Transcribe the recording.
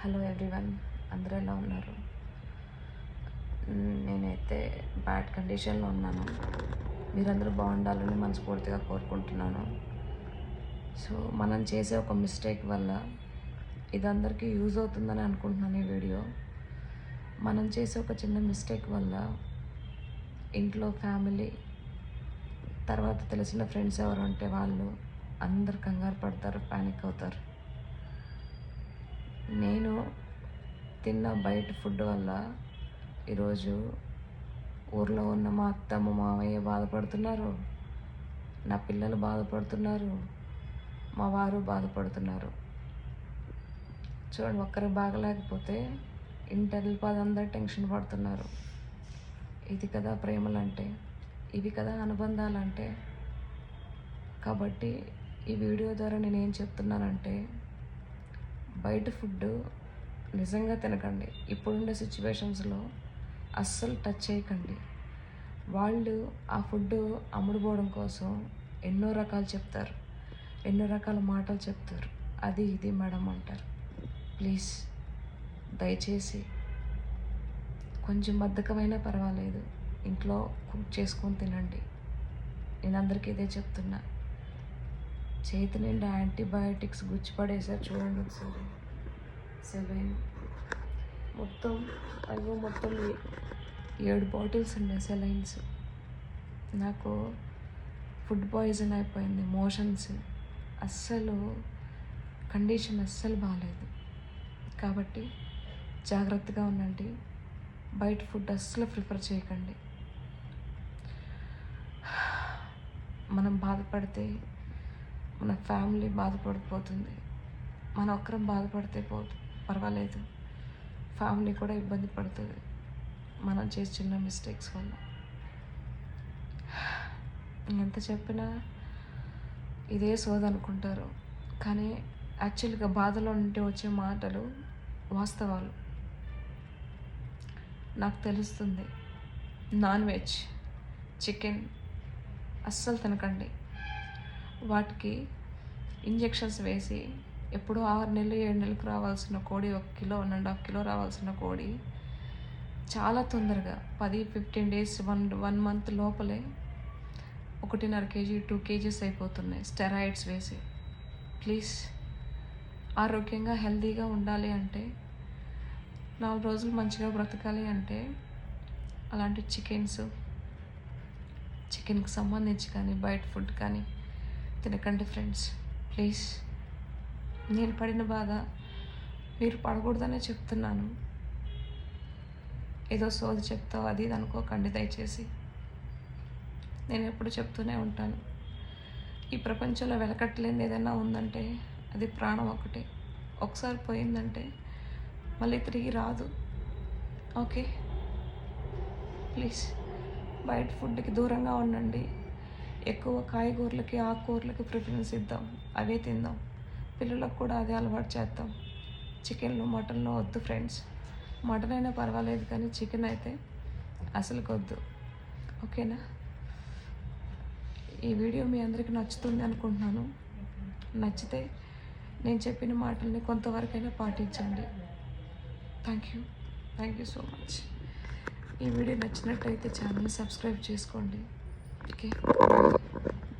Hello everyone, అందరూ ఎలా ఉన్నారు? నేనైతే బ్యాడ్ కండిషన్లో ఉన్నాను. మీరందరూ బాగుండాలని మనస్ఫూర్తిగా కోరుకుంటున్నాను. సో మనం చేసే ఒక మిస్టేక్ వల్ల ఇది అందరికీ యూజ్ అవుతుందని అనుకుంటున్నాను. ఈ వీడియో మనం చేసే ఒక చిన్న మిస్టేక్ వల్ల ఇంట్లో ఫ్యామిలీ, తర్వాత తెలిసిన ఫ్రెండ్స్ ఎవరు ఉంటే వాళ్ళు అందరు కంగారు పడతారు, ప్యానిక్ అవుతారు. నేను తిన్న బయట ఫుడ్ వల్ల ఈరోజు ఊర్లో ఉన్న మా అత్తమ్మ మామయ్య బాధపడుతున్నారు, నా పిల్లలు బాధపడుతున్నారు, మా వారు బాధపడుతున్నారు. చూడండి, ఒక్కరికి బాగలేకపోతే ఇంటి అందరూ టెన్షన్ పడుతున్నారు. ఇది కదా ప్రేమలంటే, ఇవి కదా అనుబంధాలంటే. కాబట్టి ఈ వీడియో ద్వారా నేనేం చెప్తున్నానంటే, బయట ఫుడ్ నిజంగా తినకండి. ఇప్పుడుండే సిచ్యువేషన్స్లో అస్సలు టచ్ చేయకండి. వాళ్ళు ఆ ఫుడ్ అమ్ముడుపోవడం కోసం ఎన్నో రకాలు చెప్తారు, ఎన్నో రకాల మాటలు చెప్తారు. అది ఇది మేడం అంటారు. ప్లీజ్ దయచేసి కొంచెం బద్ధకమైనా పర్వాలేదు, ఇంట్లో కుక్ చేసుకొని తినండి. నేను అందరికీ ఇదే చెప్తున్నా. చేతి నిండా యాంటీబయాటిక్స్ గుచ్చిపడేసారు. చూడండి ఒకసారి, సెలైన్ మొత్తం 7 బాటిల్స్ ఉన్నాయి సెలైన్స్. నాకు ఫుడ్ పాయిజన్ అయిపోయింది, మోషన్స్, అస్సలు కండిషన్ అస్సలు బాగాలేదు. కాబట్టి జాగ్రత్తగా ఉండండి. బయట ఫుడ్ అస్సలు ప్రిఫర్ చేయకండి. మనం బాధపడితే మన ఫ్యామిలీ బాధపడిపోతుంది. మన ఒక్కరం బాధపడితే పర్వాలేదు, ఫ్యామిలీ కూడా ఇబ్బంది పడుతుంది మనం చేసే చిన్న మిస్టేక్స్ వల్ల. ఎంత చెప్పినా ఇదే సోదనుకుంటారు, కానీ యాక్చువల్గా బాధలో ఉంటే వచ్చే మాటలు వాస్తవాలు. నాకు తెలుస్తుంది. నాన్ వెజ్, చికెన్ అస్సలు తినకండి. వాటికి ఇంజెక్షన్స్ వేసి ఎప్పుడో 6 నెలలు 7 నెలలకు రావాల్సిన కోడి, 1 కిలో 1.5 కిలో రావాల్సిన కోడి చాలా తొందరగా 10-15 డేస్, 1 మంత్ లోపలే 1.5 kg 2 kgs అయిపోతున్నాయి స్టెరాయిడ్స్ వేసి. ప్లీజ్, ఆరోగ్యంగా హెల్తీగా ఉండాలి అంటే, 4 రోజులు మంచిగా బ్రతకాలి అంటే అలాంటి చికెన్కి సంబంధించి కానీ బయట ఫుడ్ కానీ తినకండి ఫ్రెండ్స్. ప్లీజ్, నేను పడిన బాధ మీరు పడకూడదనే చెప్తున్నాను. ఏదో సోది చెప్తావు అది ఇది అనుకోకండి దయచేసి. నేను ఎప్పుడు చెప్తూనే ఉంటాను, ఈ ప్రపంచంలో వెలకట్టలేనిది ఏదైనా ఉందంటే అది ప్రాణం ఒకటే. ఒకసారి పోయిందంటే మళ్ళీ తిరిగి రాదు. ఓకే, ప్లీజ్ బయట ఫుడ్కి దూరంగా ఉండండి. ఎక్కువ కాయగూరలకి, ఆకుకూరలకి ప్రిఫరెన్స్ ఇద్దాం, అవే తిందాం. పిల్లలకు కూడా అదే అలవాటు చేద్దాం. చికెన్లు మటన్లు వద్దు ఫ్రెండ్స్. మటన్ అయినా పర్వాలేదు, కానీ చికెన్ అయితే అసలు వద్దు. ఓకేనా? ఈ వీడియో మీ అందరికీ నచ్చుతుంది అనుకుంటున్నాను. నచ్చితే నేను చెప్పిన మాటల్ని కొంతవరకైనా పాటించండి. Thank you so much. ఈ వీడియో నచ్చినట్టయితే ఛానల్ని సబ్స్క్రైబ్ చేసుకోండి. ఓకే.